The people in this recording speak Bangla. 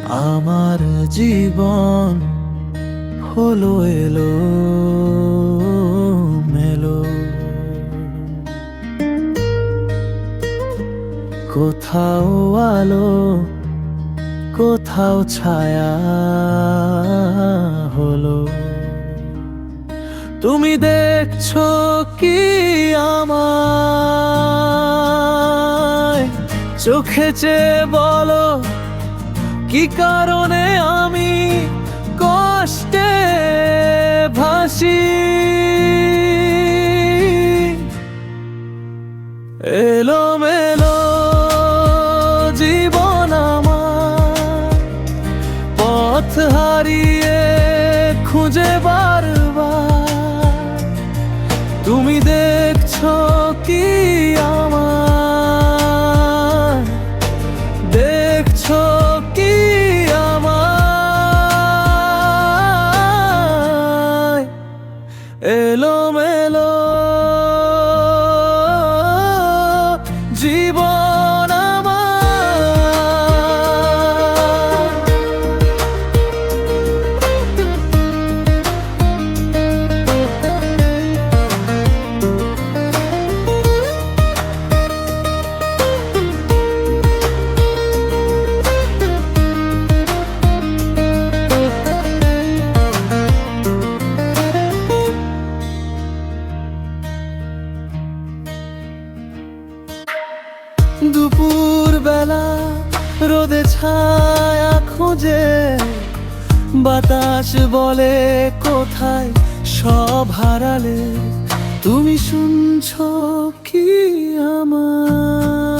আমার জীবন হলো এলো মেলো, কোথাও আলো কোথাও ছায়া হলো। তুমি দেখছো কি আমায় চোখে চেয়ে বলো, কি কারণে আমি কষ্টে ভাসি? এলোমেলো জীবন আমার, পথ হারিয়ে খুঁজে বারবার। তুমি দেখছো কি আমার, দেখছো কি আমায় এলোমেলো জীবন আমার। দুপুর বেলা রোদে ছায়া খুঁজে, বাতাস বলে কোথায় সব হারালে। তুমি শুনছো কি আমার?